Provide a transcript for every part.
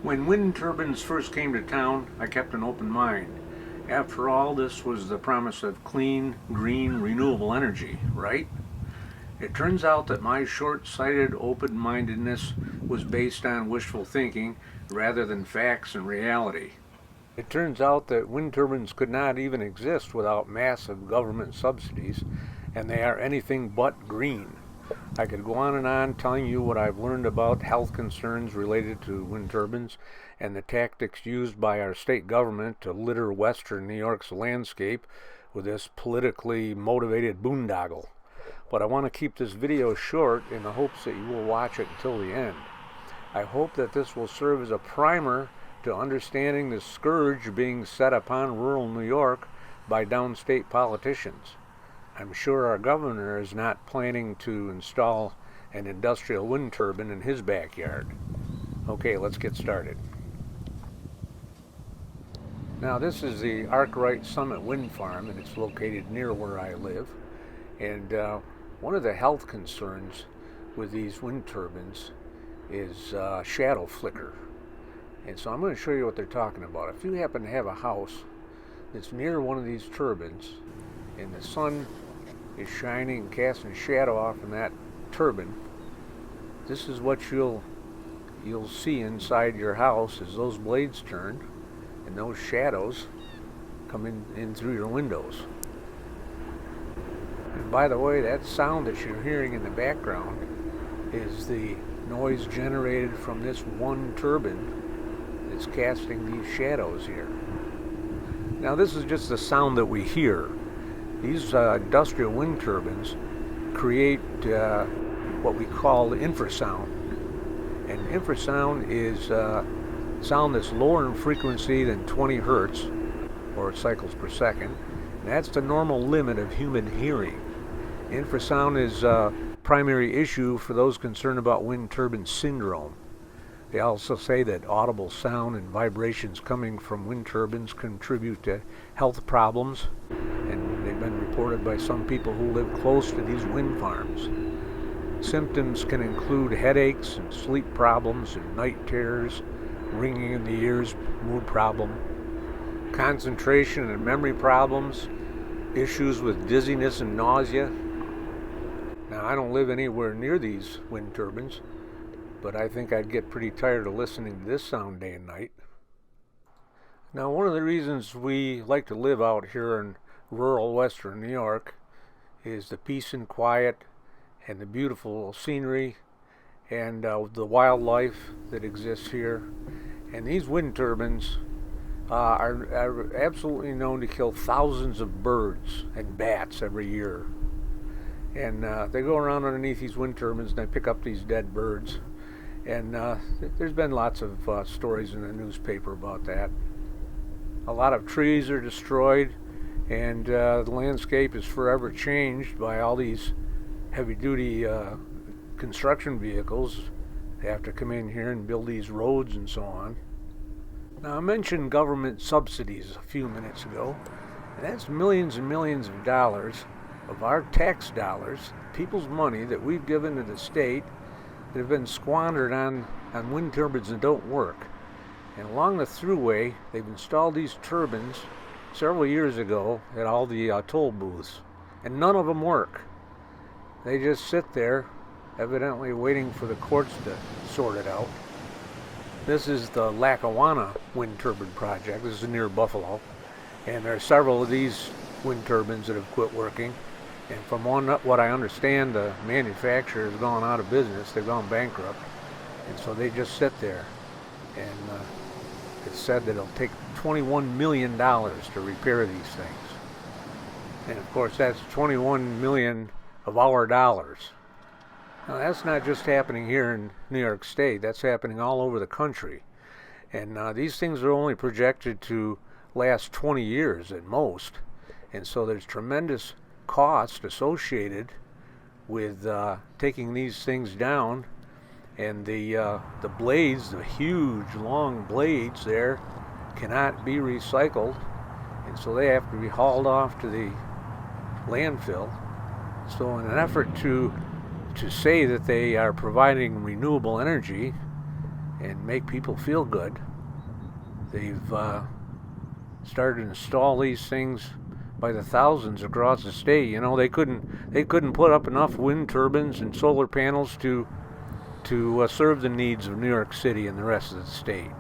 When wind turbines first came to town, I kept an open mind. After all, this was the promise of clean, green, renewable energy, right? It turns out that my short-sighted open-mindedness was based on wishful thinking rather than facts and reality. It turns out that wind turbines could not even exist without massive government subsidies, and they are anything but green. I could go on telling you what I've learned about health concerns related to wind turbines and the tactics used by our state government to litter western New York's landscape with this politically motivated boondoggle. But I want to keep this video short in the hopes that you will watch it until the end. I hope that this will serve as a primer to understanding the scourge being set upon rural New York by downstate politicians. I'm sure our governor is not planning to install an industrial wind turbine in his backyard. Okay, let's get started. Now, this is the Arkwright Summit Wind Farm, and it's located near where I live. And one of the health concerns with these wind turbines is shadow flicker. And so I'm going to show you what they're talking about. If you happen to have a house that's near one of these turbines and the sun is shining and casting shadow off from that turbine, this is what you'll see inside your house as those blades turn and those shadows come in through your windows. And by the way, that sound that you're hearing in the background is the noise generated from this one turbine that's casting these shadows here. Now, this is just the sound that we hear. These industrial wind turbines create what we call infrasound. And infrasound is sound that's lower in frequency than 20 hertz, or cycles per second. And that's the normal limit of human hearing. Infrasound is a primary issue for those concerned about wind turbine syndrome. They also say that audible sound and vibrations coming from wind turbines contribute to health problems, and they've been reported by some people who live close to these wind farms. Symptoms can include headaches and sleep problems and night terrors, ringing in the ears, mood problem, concentration and memory problems, issues with dizziness and nausea. Now, I don't live anywhere near these wind turbines, but I think I'd get pretty tired of listening to this sound day and night. Now, one of the reasons we like to live out here in rural western New York is the peace and quiet and the beautiful scenery and the wildlife that exists here. And these wind turbines are absolutely known to kill thousands of birds and bats every year. And they go around underneath these wind turbines and they pick up these dead birds. And there's been lots of stories in the newspaper about that. A lot of trees are destroyed, and the landscape is forever changed by all these heavy-duty construction vehicles. They have to come in here and build these roads and so on. Now, I mentioned government subsidies a few minutes ago, and that's millions and millions of dollars of our tax dollars, people's money that we've given to the state, that have been squandered on wind turbines that don't work. And along the thruway, they've installed these turbines several years ago at all the toll booths, and none of them work. They just sit there, evidently waiting for the courts to sort it out. This is the Lackawanna wind turbine project. This is near Buffalo, and there are several of these wind turbines that have quit working. And from what I understand, the manufacturer has gone out of business. They've gone bankrupt. And so they just sit there. And it's said that it'll take $21 million to repair these things. And of course, that's $21 million of our dollars. Now, that's not just happening here in New York State. That's happening all over the country. And these things are only projected to last 20 years at most. And so there's tremendous cost associated with taking these things down, and the blades, the huge long blades there, cannot be recycled, and so they have to be hauled off to the landfill. So in an effort to say that they are providing renewable energy and make people feel good. They've started to install these things by the thousands across the state. You know, they couldn't put up enough wind turbines and solar panels to serve the needs of New York City and the rest of the state.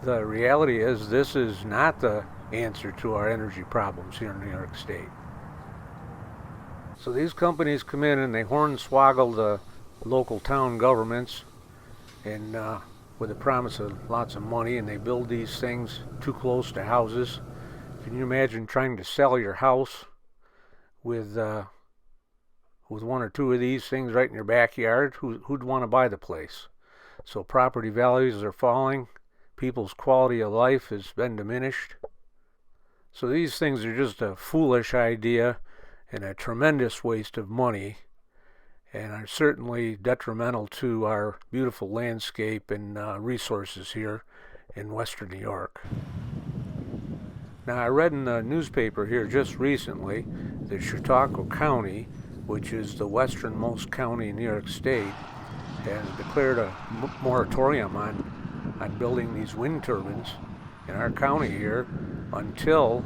The reality is this is not the answer to our energy problems here in New York State. So these companies come in and they hornswoggle the local town governments and with the promise of lots of money, and they build these things too close to houses. Can you imagine trying to sell your house with one or two of these things right in your backyard? Who'd want to buy the place? So property values are falling. People's quality of life has been diminished. So these things are just a foolish idea and a tremendous waste of money, and are certainly detrimental to our beautiful landscape and resources here in Western New York. Now, I read in the newspaper here just recently that Chautauqua County, which is the westernmost county in New York State, has declared a moratorium on building these wind turbines in our county here until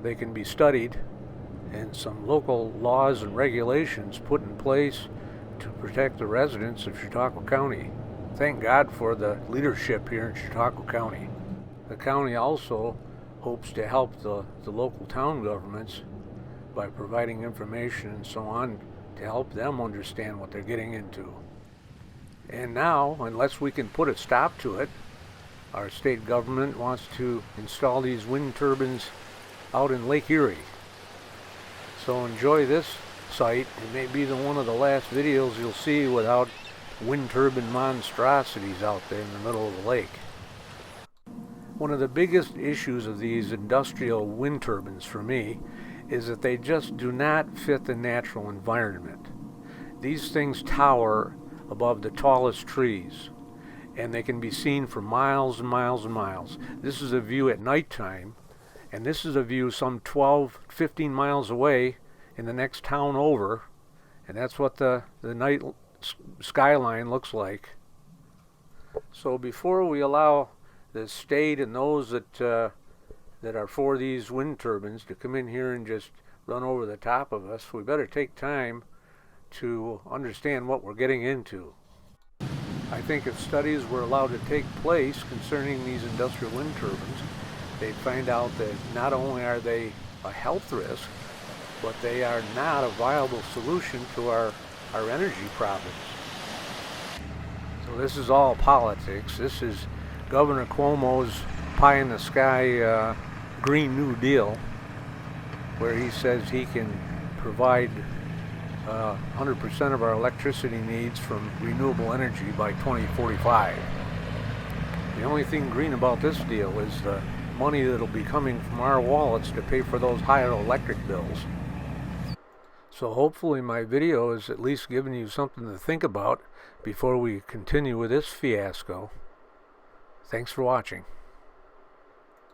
they can be studied and some local laws and regulations put in place to protect the residents of Chautauqua County. Thank God for the leadership here in Chautauqua County. The county also hopes to help the local town governments by providing information and so on to help them understand what they're getting into. And now, unless we can put a stop to it, our state government wants to install these wind turbines out in Lake Erie. So enjoy this site. It may be one of the last videos you'll see without wind turbine monstrosities out there in the middle of the lake. One of the biggest issues of these industrial wind turbines for me is that they just do not fit the natural environment. These things tower above the tallest trees, and they can be seen for miles and miles and miles. This is a view at nighttime, and this is a view some 12, 15 miles away in the next town over, and that's what the night skyline looks like. So before we allow the state and those that are for these wind turbines to come in here and just run over the top of us, we better take time to understand what we're getting into. I think if studies were allowed to take place concerning these industrial wind turbines, they'd find out that not only are they a health risk, but they are not a viable solution to our energy problems. So this is all politics. This is Governor Cuomo's pie-in-the-sky Green New Deal, where he says he can provide 100% of our electricity needs from renewable energy by 2045. The only thing green about this deal is the money that'll be coming from our wallets to pay for those higher electric bills. So hopefully my video has at least given you something to think about before we continue with this fiasco. Thanks for watching.